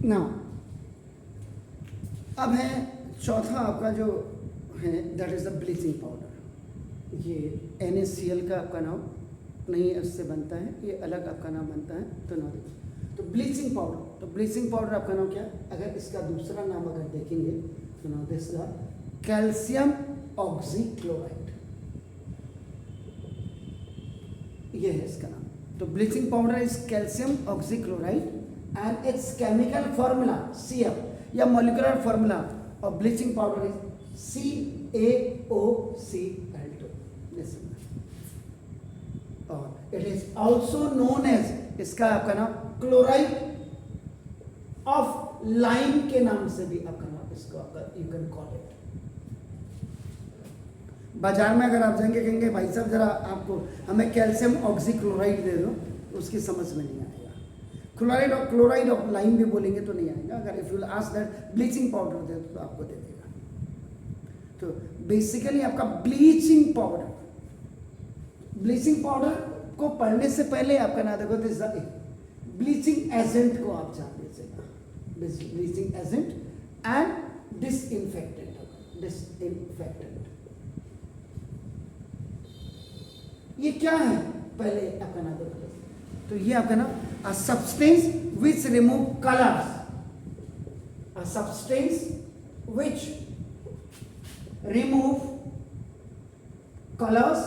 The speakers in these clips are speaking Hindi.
नाउ अब है चौथा आपका जो है that is the bleaching powder. ये NaCl का आपका नाम नहीं उससे बनता है, ये अलग आपका नाम बनता है। तो ना तो ब्लीचिंग पाउडर, तो ब्लीचिंग पाउडर आपका नाम क्या है? अगर इसका दूसरा नाम अगर देखेंगे तो ना दिस कैल्शियम ऑक्सीक्लोराइड, ये है इसका नाम। तो bleaching powder is calcium oxychloride and its chemical formula CF या molecular formula of bleaching powder is CaOCl2। और it is also known as, इसका आपका नाम क्लोराइड ऑफ लाइम के नाम से भी आपका नाम इसको आपका यू कैन कॉल इट। बाजार में अगर आप जाएंगे कहेंगे भाई साहब जरा आपको हमें कैल्शियम ऑक्सीक्लोराइड दे दो, उसकी समझ में नहीं आएगा। क्लोराइड ऑफ लाइम भी बोलेंगे तो नहीं आएगा। अगर if you ask that bleaching powder दे तो आपको दे देगा। तो बेसिकली आपका ब्लीचिंग पाउडर को पढ़ने से पहले आपका ना देखो ब्लीचिंग एजेंट को आप जान लीजिएगा। ब्लीचिंग एजेंट एंड डिसइंफेक्टेंट ये क्या है पहले आपका ना देखो। तो ये आपका ना a substance which remove colors, a substance which remove colors,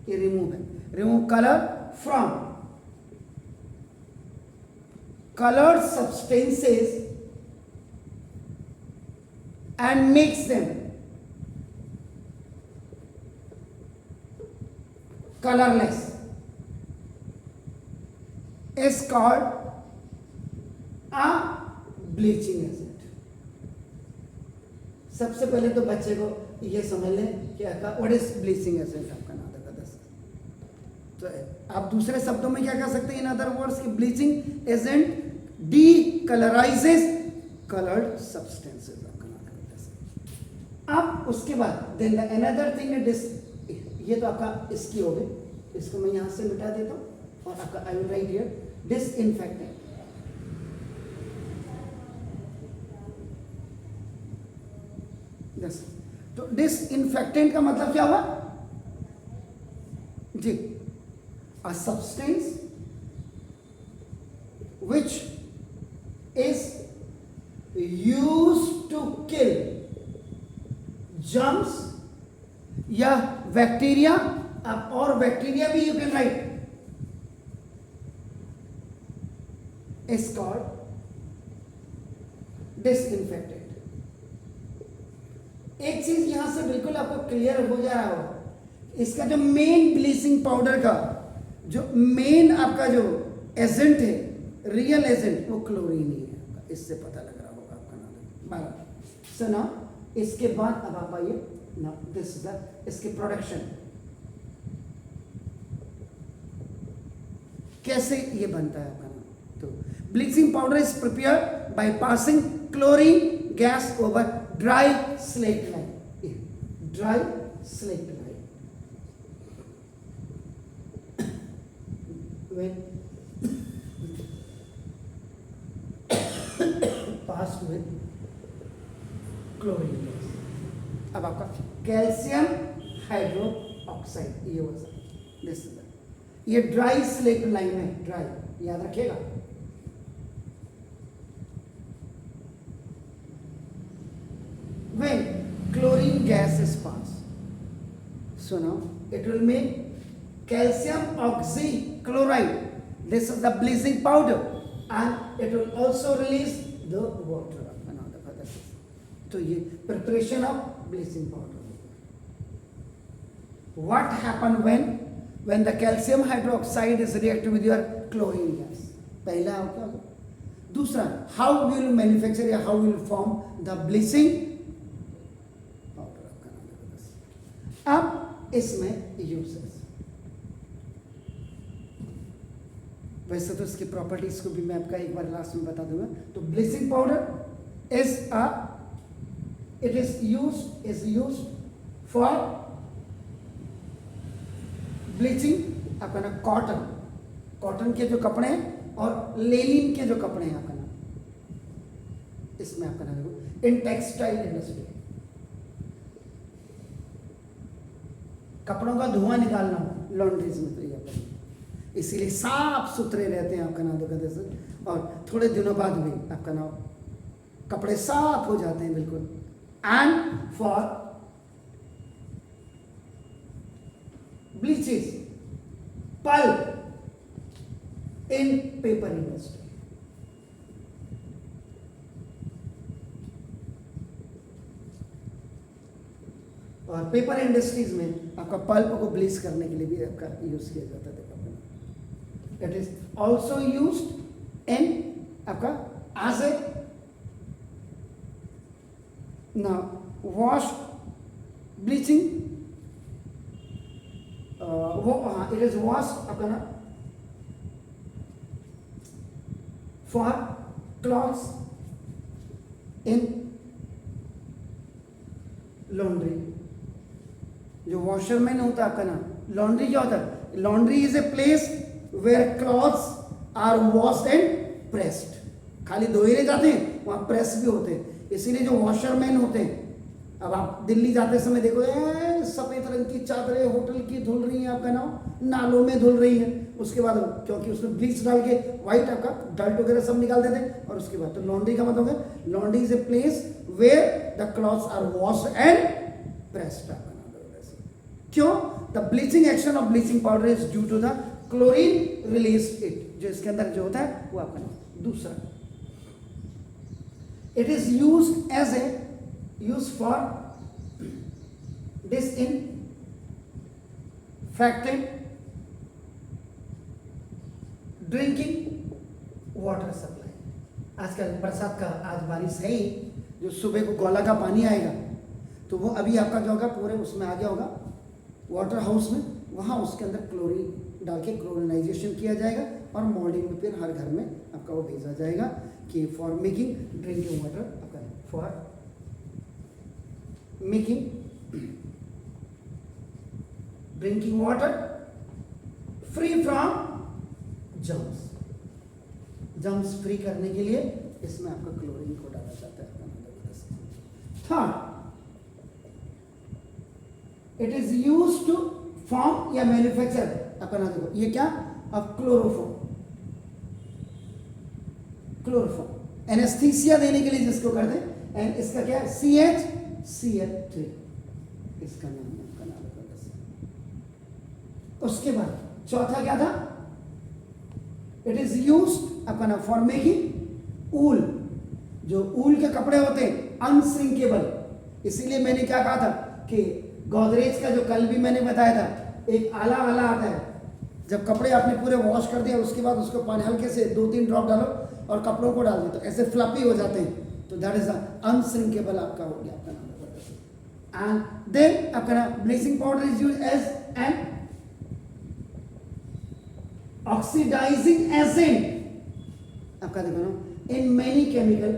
ये remove color from colored substances and makes them colorless is called a bleaching agent। सबसे पहले तो बच्चे को ये समझ लें कि व्हाट इज ब्लीचिंग एजेंट आपका नाम था। तो आप दूसरे शब्दों में क्या कह सकते हैं इन अदर वर्ड्स कि ब्लीचिंग एजेंट डीकलराइजेस कलर्ड सब्सटेंसेस आपका नाम था। अब उसके बाद देन अनदर थिंग इज, ये तो आपका इसकी हो गई, इसको मैं यहां से मिटा देता हूं और आपका I will write here disinfectant. तो डिसइंफेक्टेंट का मतलब क्या हुआ जी? A substance which is used to kill germs या बैक्टीरिया, और बैक्टीरिया भी you can write is called disinfectant। एक चीज यहां से बिल्कुल आपको क्लियर हो जा रहा होगा, इसका जो मेन ब्लीचिंग पाउडर का जो मेन आपका जो एजेंट है, रियल एजेंट, वो क्लोरीन ही है। इससे पता लग रहा होगा आपका नाम। सो ना इसके बाद अब आप आइए ना दिस इज द इसके प्रोडक्शन कैसे ये बनता है आपका नाम। तो bleaching powder is prepared by passing chlorine gas over dry slaked lime. Dry slaked lime when passed with chlorine gas. अब आपका कैल्शियम हाइड्रोक्साइड ये हो दिस, ये ड्राई स्लेट लाइन है, ड्राई याद रखिएगा। When chlorine gas is passed, so now it will make calcium oxychloride. This is the bleaching powder, and it will also release the water. तो ये preparation of bleaching powder. What happen when the calcium hydroxide is reacted with your chlorine gas? पहला आपका। दूसरा, how will manufacture या how will form the bleaching powder आपका नाम है। अब इसमें यूजेस, वैसे तो इसकी प्रॉपर्टीज को भी मैं आपका एक बार लास्ट में बता दूंगा। तो bleaching powder is used for bleaching आपका ना कॉटन के जो कपड़े हैं और लेनिन के जो कपड़े हैं आपका नाम, इसमें आपका नाम देखो इन टेक्सटाइल इंडस्ट्री, कपड़ों का धुआं निकालना हो लॉन्ड्रीज में तो ये आपका, इसीलिए साफ सुथरे रहते हैं आपका नाम देखो जैसे, और थोड़े दिनों बाद भी आपका नाम कपड़े साफ हो जाते हैं बिल्कुल। And for bleaches pulp in paper industry, और पेपर इंडस्ट्रीज में आपका पल्प को ब्लीच करने के लिए भी आपका यूज किया जाता है। It is also used in आपका एज ए ना वॉश ब्लीचिंग, वो हाँ इट इज वॉश आपका ना फॉर क्लॉथ्स इन लॉन्ड्री। जो वॉशरमैन होता है आपका ना, लॉन्ड्री क्या होता है? Laundry is a place where clothes are washed and pressed, खाली धोए नहीं जाते हैं, वहां प्रेस भी होते हैं। इसीलिए जो वॉशरमैन होते हैं, अब आप दिल्ली जाते समय देखो सफेद रंग की चादरें होटल की धुल रही हैं आपका नाम, नालों में धुल रही है, उसके बाद क्योंकि उसमें ब्लीच डाल के व्हाइट आपका डल्ट वगैरह सब निकाल देते हैं, और उसके बाद तो लॉन्ड्री का मतलब है laundry is a place where the clothes are washed and pressed. क्यों? The bleaching action of bleaching powder is due to the chlorine release it, जो इसके अंदर जो होता है वो आपका नाम। दूसरा, it is used as a use for disinfectant drinking water supply. आजकल बरसात का आज बारिश है ही, जो सुबह को गोला का पानी आएगा तो वो अभी आपका जो होगा पूरे उसमें आ गया होगा वाटर हाउस में, वहाँ उसके अंदर क्लोरीन डाल के क्लोरिनाइजेशन किया जाएगा, और मॉर्निंग में फिर हर घर में आपका वो भेजा जाएगा कि फॉर मेकिंग ड्रिंकिंग वाटर, आपका for making drinking water free from germs, germs free करने के लिए इसमें आपका क्लोरीन को डाला जाता है। Third, it is use to form या मैन्युफैक्चर, अपना देखो ये क्या, अब क्लोरोफॉर्म, क्लोरोफॉर्म एनेस्थीसिया देने के लिए जिसको करते हैं, एंड इसका क्या है CHCl3, इसका नाम उसके बाद चौथा क्या था, इट इज यूज्ड अपना फॉर मेकिंग ऊल, जो ऊल के कपड़े होते हैं अनश्रिंकेबल। इसीलिए मैंने क्या कहा था कि गोदरेज का जो कल भी मैंने बताया था, एक आला आता है, जब कपड़े आपने पूरे वॉश कर दिया उसके बाद उसको पानी हल्के से 2-3 ड्रॉप डालो और कपड़ों को डाल दो तो ऐसे फ्लफी हो जाते हैं, तो दैट इज अनश्रिंकेबल आपका हो गया आपका नाम। एंड देन आपका bleaching powder is used as an oxidising agent, आपका देखो ना इन मेनी केमिकल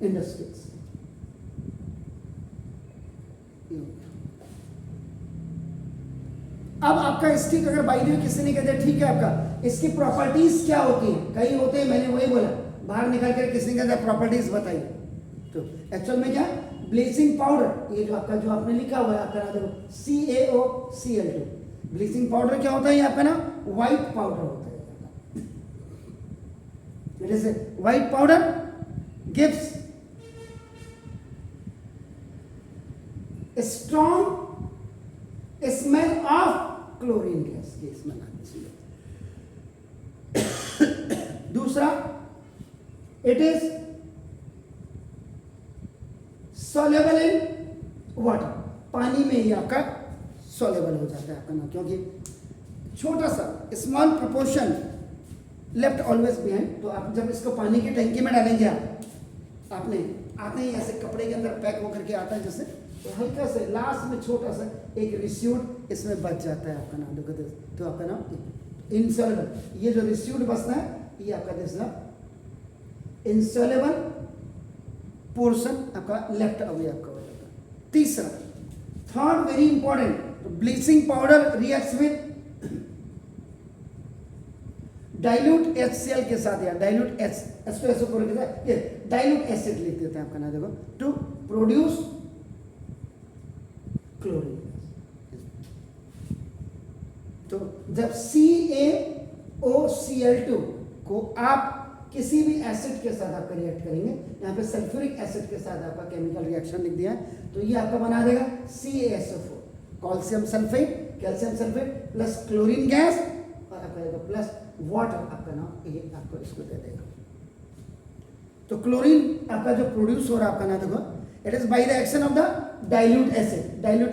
इंडस्ट्रीज। अब आपका स्टिक अगर बाई द वे किसी ने कहते हैं ठीक है, आपका इसकी प्रॉपर्टीज क्या होती हैं, कई होते हैं, मैंने वही बोला, बाहर निकल कर किसी ने कहता है प्रॉपर्टीज बताइए, तो एक्चुअल में क्या ब्लीचिंग पाउडर, ये जो आपका जो आपने लिखा हुआ है आपका देखो CaOCl2, ब्लीचिंग पाउडर क्या होता है, ये आपका ना व्हाइट पाउडर होता है। It is a white powder gives strong smell of chlorine gas की स्मेल आती है। दूसरा, it is soluble in water, पानी में ही आपका सॉल्युबल हो जाता है आपका नाम, क्योंकि छोटा सा small proportion left always behind. तो आप जब इसको पानी की टंकी में डालेंगे, आपने आते ही ऐसे कपड़े के अंदर पैक होकर के आता है जैसे, तो हल्का से लास्ट में छोटा सा एक रिस्यूड इसमें बच जाता है आपका नाम, तो आपका नाम इनसॉल्युबल। ये जो रिस्यूड बचता है ये आपका जैसा इनसॉल्युबल पोर्शन आपका लेफ्ट अवे आपका हो जाता है। तीसरा, थर्ड वेरी इंपॉर्टेंट, तो bleaching powder reacts with dilute HCl के साथ, या डाइल्यूट H2SO4 के साथ, ये डाइल्यूट एसिड लिख देते हैं आपका ना, देखो, टू प्रोड्यूस क्लोरीन। तो जब CaOCl2 को आप किसी भी एसिड के साथ आपका रिएक्ट करेंगे, यहाँ पे सल्फ्यूरिक एसिड के साथ आपका केमिकल रिएक्शन लिख दिया है, तो ये आपका बना देगा CaSO4, calcium sulphate plus chlorine gas, और आपका प्लस वाटर, आपका नाम ये आपको इसको दे देगा। तो क्लोरीन आपका जो प्रोड्यूस हो रहा है आपका ना, देखो, it is by the action of the dilute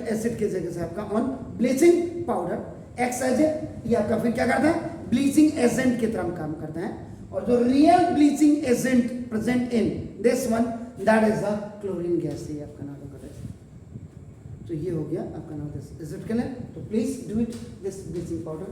acid की जगह से आपका ऑन ब्लीचिंग पाउडर XIJ, ये आपका फिर क्या करता है, ब्लीचिंग एजेंट की तरह काम करता है, और जो real bleaching agent present in this one, that is the chlorine gas, ये आपका नाम होगा। तो ये हो गया आपका नाम, दिस इज इट क्लियर? तो please do it, this bleaching powder.